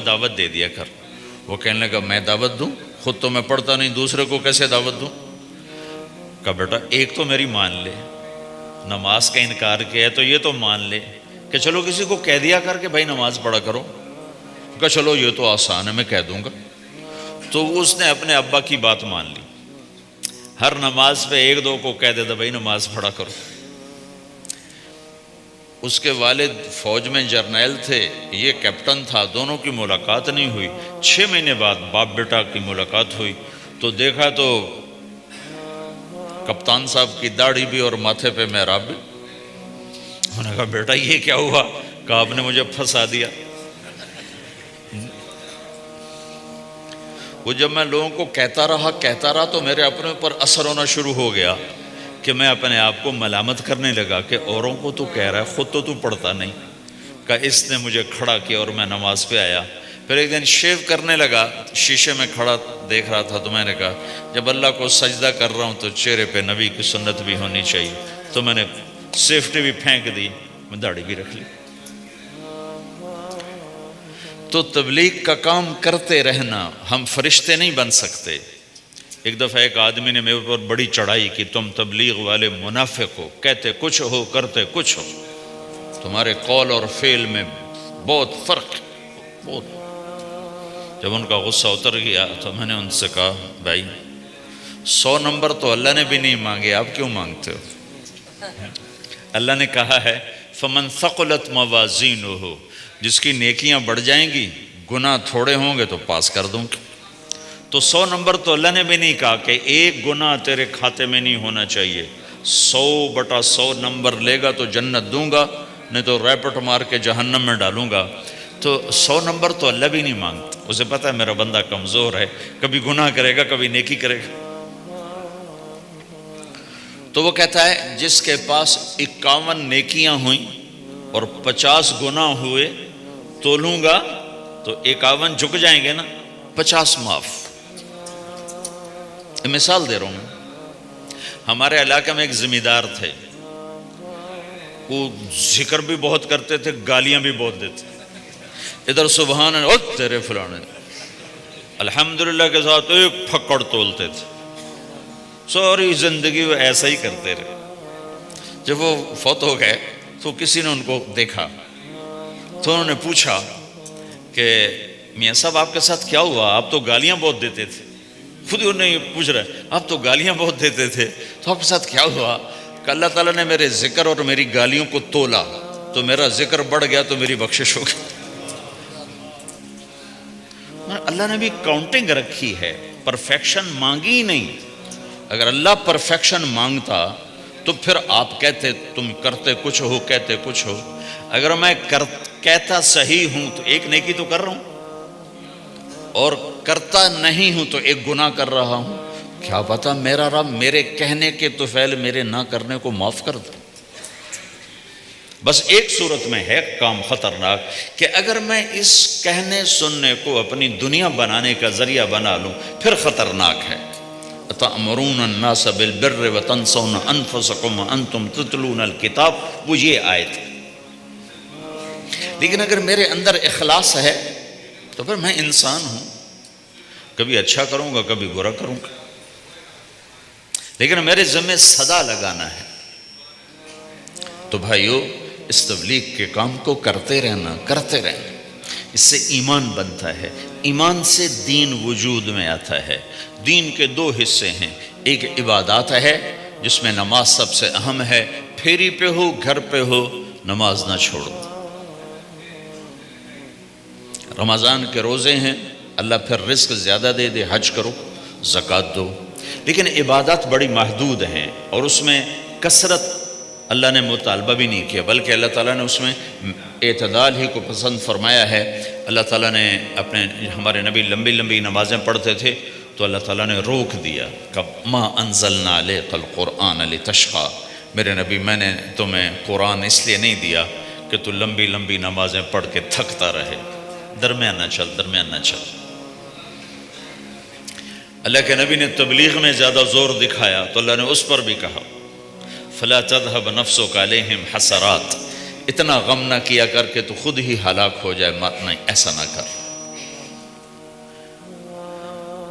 دعوت دے دیا کر۔ وہ کہنے لگا میں دعوت دوں؟ خود تو میں پڑھتا نہیں، دوسرے کو کیسے دعوت دوں؟ کہا بیٹا ایک تو میری مان لے، نماز کا انکار کیا ہے تو یہ تو مان لے کہ چلو کسی کو کہہ دیا کر کہ بھائی نماز پڑھا کرو۔ کہا چلو یہ تو آسان ہے، میں کہہ دوں گا۔ تو اس نے اپنے ابا کی بات مان لی، ہر نماز پہ ایک دو کو کہہ دیتا بھائی نماز پڑھا کرو۔ اس کے والد فوج میں جرنیل تھے، یہ کیپٹن تھا، دونوں کی ملاقات نہیں ہوئی۔ 6 مہینے بعد باپ بیٹا کی ملاقات ہوئی تو دیکھا تو کپتان صاحب کی داڑھی بھی اور ماتھے پہ محراب بھی۔ انہوں نے کہا بیٹا یہ کیا ہوا؟ کہا آپ نے مجھے پھنسا دیا۔ وہ جب میں لوگوں کو کہتا رہا تو میرے اپنے اوپر اثر ہونا شروع ہو گیا کہ میں اپنے آپ کو ملامت کرنے لگا کہ اوروں کو تو کہہ رہا ہے، خود تو پڑھتا نہیں۔ کہا اس نے مجھے کھڑا کیا اور میں نماز پہ آیا۔ پھر ایک دن شیو کرنے لگا، شیشے میں کھڑا دیکھ رہا تھا تو میں نے کہا جب اللہ کو سجدہ کر رہا ہوں تو چہرے پہ نبی کی سنت بھی ہونی چاہیے، تو میں نے سیفٹی بھی پھینک دی، میں داڑھی بھی رکھ لی۔ تو تبلیغ کا کام کرتے رہنا، ہم فرشتے نہیں بن سکتے۔ ایک دفعہ ایک آدمی نے میرے اوپر بڑی چڑھائی کی، تم تبلیغ والے منافق ہو، کہتے کچھ ہو کرتے کچھ ہو، تمہارے قول اور فعل میں بہت فرق ہے، بہت۔ جب ان کا غصہ اتر گیا تو میں نے ان سے کہا بھائی 100 نمبر تو اللہ نے بھی نہیں مانگے، آپ کیوں مانگتے ہو؟ اللہ نے کہا ہے فمن ثقلت موازینہ، جس کی نیکیاں بڑھ جائیں گی گناہ تھوڑے ہوں گے تو پاس کر دوں گا۔ تو 100 نمبر تو اللہ نے بھی نہیں کہا کہ ایک گناہ تیرے کھاتے میں نہیں ہونا چاہیے، 100/100 نمبر لے گا تو جنت دوں گا، نہیں تو ریپٹ مار کے جہنم میں ڈالوں گا۔ تو 100 نمبر تو اللہ بھی نہیں مانگتا، اسے پتہ ہے میرا بندہ کمزور ہے، کبھی گناہ کرے گا کبھی نیکی کرے گا۔ تو وہ کہتا ہے جس کے پاس 51 نیکیاں ہوئیں اور 50 گناہ ہوئے تولوں گا تو 51 جھک جائیں گے نا، 50 معاف۔ مثال دے رہا ہوں میں، ہمارے علاقے میں ایک ذمہ دار تھے، وہ ذکر بھی بہت کرتے تھے، گالیاں بھی بہت دیتے، ادھر سبحان اللہ تیرے فلانے، الحمدللہ کے ساتھ ایک پھکڑ تولتے تھے، ساری زندگی وہ ایسا ہی کرتے رہے۔ جب وہ فوت ہو گئے تو کسی نے ان کو دیکھا تو انہوں نے پوچھا کہ میاں صاحب آپ کے ساتھ کیا ہوا؟ آپ تو گالیاں بہت دیتے تھے۔ خود انہوں نے پوچھ رہا ہے آپ تو گالیاں بہت دیتے تھے، تو آپ کے ساتھ کیا ہوا؟ کہ اللہ تعالیٰ نے میرے ذکر اور میری گالیوں کو تولا تو میرا ذکر بڑھ گیا تو میری بخشش ہو گئی۔ اللہ نے بھی کاؤنٹنگ رکھی ہے، پرفیکشن مانگی ہی نہیں۔ اگر اللہ پرفیکشن مانگتا تو پھر آپ کہتے تم کرتے کچھ ہو کہتے کچھ ہو۔ اگر میں کہتا صحیح ہوں تو ایک نیکی تو کر رہا ہوں، اور کرتا نہیں ہوں تو ایک گناہ کر رہا ہوں۔ کیا پتا میرا رب میرے کہنے کے طفیل میرے نہ کرنے کو معاف کر دے۔ بس ایک صورت میں ہے کام خطرناک کہ اگر میں اس کہنے سننے کو اپنی دنیا بنانے کا ذریعہ بنا لوں پھر خطرناک ہے۔ تَأْمُرُونَ النَّاسَ بِالْبِرِّ وَتَنْسَوْنَ أَنفُسَكُمْ وَأَنْتُمْ تُتْلُونَ الْكِتَابَ، وہ یہ آیت ہے۔ لیکن اگر میرے اندر اخلاص ہے تو پھر میں انسان ہوں، کبھی اچھا کروں گا کبھی برا کروں گا، لیکن میرے ذمہ صدا لگانا ہے۔ تو بھائیو اس تبلیغ کے کام کو کرتے رہنا، اس سے ایمان بنتا ہے، ایمان سے دین وجود میں آتا ہے۔ دین کے 2 حصے ہیں، ایک عبادات ہے جس میں نماز سب سے اہم ہے، پھیری پہ ہو گھر پہ ہو نماز نہ چھوڑو۔ رمضان کے روزے ہیں، اللہ پھر رزق زیادہ دے دے، حج کرو، زکوٰۃ دو، لیکن عبادات بڑی محدود ہیں اور اس میں کثرت اللہ نے مطالبہ بھی نہیں کیا، بلکہ اللہ تعالیٰ نے اس میں اعتدال ہی کو پسند فرمایا ہے۔ اللہ تعالیٰ نے ہمارے نبی لمبی لمبی نمازیں پڑھتے تھے تو اللہ تعالیٰ نے روک دیا کہ ما انزلنا علیک القرآن لتشقی، میرے نبی میں نے تمہیں قرآن اس لیے نہیں دیا کہ تو لمبی لمبی نمازیں پڑھ کے تھکتا رہے، درمیان نہ چل۔ اللہ کے نبی نے تبلیغ میں زیادہ زور دکھایا تو اللہ نے اس پر بھی کہا فلا تذهب نفسك علیہم حسرات، اتنا غم نہ کیا کر کے تو خود ہی ہلاک ہو جائے، نہیں ایسا نہ کر۔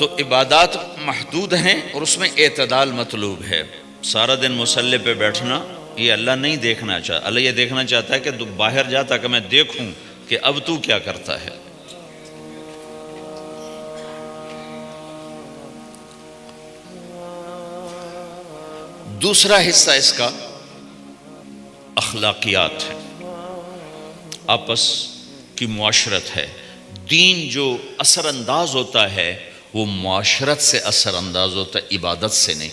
تو عبادات محدود ہیں اور اس میں اعتدال مطلوب ہے۔ سارا دن مصلی پہ بیٹھنا یہ اللہ نہیں دیکھنا چاہتا، اللہ یہ دیکھنا چاہتا ہے کہ تو باہر جا تاکہ میں دیکھوں کہ اب تو کیا کرتا ہے۔ دوسرا حصہ اس کا اخلاقیات ہے، آپس کی معاشرت ہے۔ دین جو اثر انداز ہوتا ہے وہ معاشرت سے اثر انداز ہوتا ہے، عبادت سے نہیں،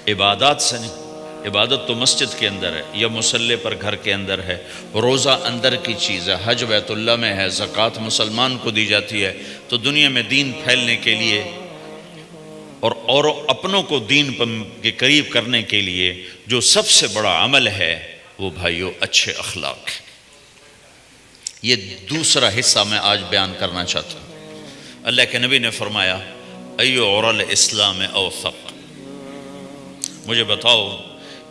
عبادات سے نہیں۔ عبادت تو مسجد کے اندر ہے یا مصلی پر گھر کے اندر ہے، روزہ اندر کی چیز ہے، حج بیت اللہ میں ہے، زکوٰۃ مسلمان کو دی جاتی ہے۔ تو دنیا میں دین پھیلنے کے لیے اور اپنوں کو دین کے قریب کرنے کے لیے جو سب سے بڑا عمل ہے وہ بھائیو اچھے اخلاق ہے۔ یہ دوسرا حصہ میں آج بیان کرنا چاہتا ہوں۔ اللہ کے نبی نے فرمایا ایو عرل اسلام اوثق، مجھے بتاؤ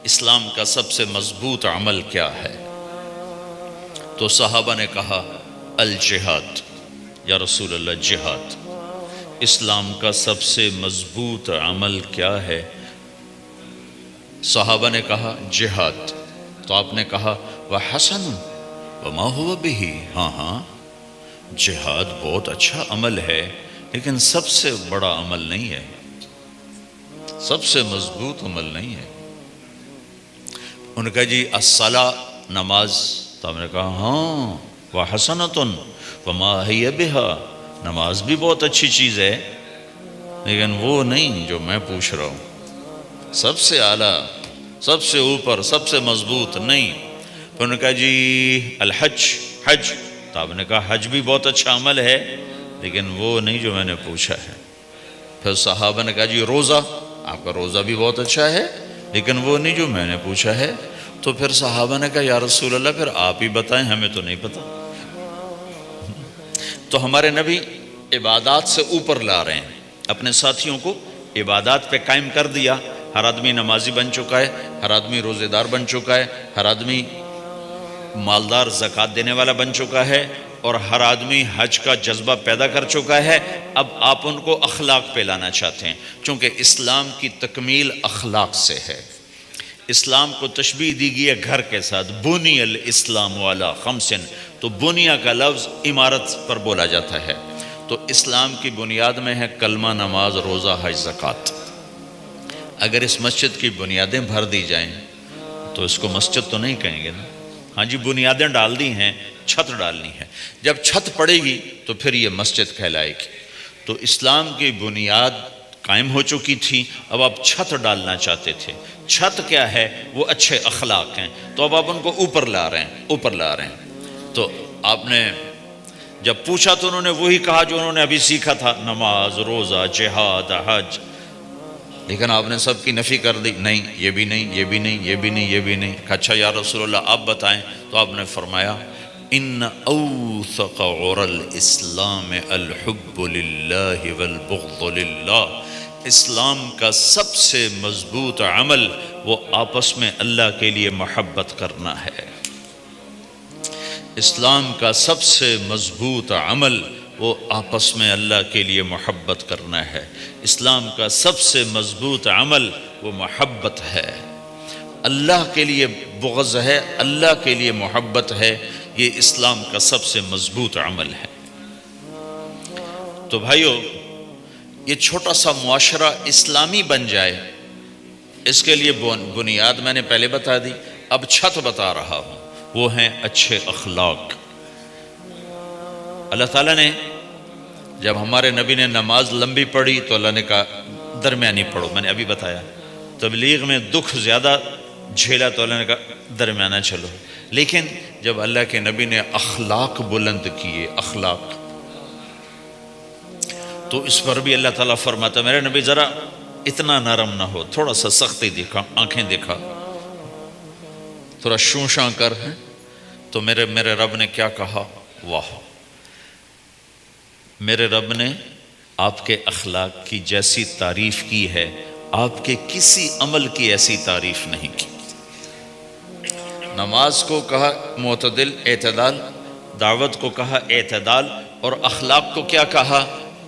اسلام کا سب سے مضبوط عمل کیا ہے؟ تو صحابہ نے کہا الجہاد، یا رسول اللہ جہاد۔ اسلام کا سب سے مضبوط عمل کیا ہے؟ صحابہ نے کہا جہاد۔ تو آپ نے کہا وحسن وما هو به، ہاں جہاد بہت اچھا عمل ہے لیکن سب سے بڑا عمل نہیں ہے، سب سے مضبوط عمل نہیں ہے۔ ان نے کہا جی الصلاۃ، نماز۔ تو ہم نے کہا ہاں وحسنۃ وما هي بها، نماز بھی بہت اچھی چیز ہے لیکن وہ نہیں جو میں پوچھ رہا ہوں، سب سے اعلیٰ، سب سے اوپر، سب سے مضبوط نہیں۔ پھر انہوں نے کہا جی الحج، حج۔ تو آپ نے کہا حج بھی بہت اچھا عمل ہے لیکن وہ نہیں جو میں نے پوچھا ہے۔ پھر صحابہ نے کہا جی روزہ، آپ کا روزہ بھی بہت اچھا ہے لیکن وہ نہیں جو میں نے پوچھا ہے۔ تو پھر صحابہ نے کہا یا رسول اللہ پھر آپ ہی بتائیں، ہمیں تو نہیں پتہ۔ تو ہمارے نبی عبادات سے اوپر لا رہے ہیں، اپنے ساتھیوں کو عبادات پہ قائم کر دیا۔ ہر آدمی نمازی بن چکا ہے، ہر آدمی روزے دار بن چکا ہے، ہر آدمی مالدار زکوٰۃ دینے والا بن چکا ہے، اور ہر آدمی حج کا جذبہ پیدا کر چکا ہے۔ اب آپ ان کو اخلاق پہ لانا چاہتے ہیں، چونکہ اسلام کی تکمیل اخلاق سے ہے۔ اسلام کو تشبیہ دی گئی ہے گھر کے ساتھ، بنی الاسلام علی خمس، تو بنیا کا لفظ عمارت پر بولا جاتا ہے۔ تو اسلام کی بنیاد میں ہے کلمہ، نماز، روزہ، حج، زکوٰۃ۔ اگر اس مسجد کی بنیادیں بھر دی جائیں تو اس کو مسجد تو نہیں کہیں گے نا، ہاں جی بنیادیں ڈال دی ہیں، چھت ڈالنی ہے، جب چھت پڑے گی تو پھر یہ مسجد کہلائے گی۔ تو اسلام کی بنیاد قائم ہو چکی تھی، اب آپ چھت ڈالنا چاہتے تھے۔ چھت کیا ہے؟ وہ اچھے اخلاق ہیں، تو اب آپ ان کو اوپر لا رہے ہیں، اوپر لا رہے ہیں۔ تو آپ نے جب پوچھا تو انہوں نے وہی کہا جو انہوں نے ابھی سیکھا تھا، نماز، روزہ، جہاد، حج، لیکن آپ نے سب کی نفی کر دی، نہیں یہ بھی نہیں، یہ بھی نہیں، یہ بھی نہیں، یہ بھی نہیں۔ اچھا یا رسول اللہ آپ بتائیں۔ تو آپ نے فرمایا ان اوثق عرى الاسلام الحب للہ والبغض للہ، اسلام کا سب سے مضبوط عمل وہ آپس میں اللہ کے لیے محبت کرنا ہے۔ اسلام کا سب سے مضبوط عمل وہ آپس میں اللہ کے لیے محبت کرنا ہے۔ اسلام کا سب سے مضبوط عمل وہ محبت ہے، اللہ کے لیے بغض ہے، اللہ کے لیے محبت ہے، یہ اسلام کا سب سے مضبوط عمل ہے۔ تو بھائیو یہ چھوٹا سا معاشرہ اسلامی بن جائے، اس کے لیے بنیاد میں نے پہلے بتا دی، اب چھت بتا رہا ہوں، وہ ہیں اچھے اخلاق۔ اللہ تعالیٰ نے جب ہمارے نبی نے نماز لمبی پڑھی تو اللہ نے کہا درمیانی پڑھو، میں نے ابھی بتایا۔ تبلیغ میں دکھ زیادہ جھیلا تو اللہ نے کہا درمیانہ چلو۔ لیکن جب اللہ کے نبی نے اخلاق بلند کیے، اخلاق، تو اس پر بھی اللہ تعالیٰ فرماتا میرے نبی ذرا اتنا نرم نہ ہو، تھوڑا سا سختی دکھا، آنکھیں دکھا، تھوڑا شونشاں کر۔ تو میرے رب نے کیا کہا؟ واہ، میرے رب نے آپ کے اخلاق کی جیسی تعریف کی ہے، آپ کے کسی عمل کی ایسی تعریف نہیں کی۔ نماز کو کہا معتدل، اعتدال، دعوت کو کہا اعتدال، اور اخلاق کو کیا کہا؟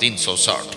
360।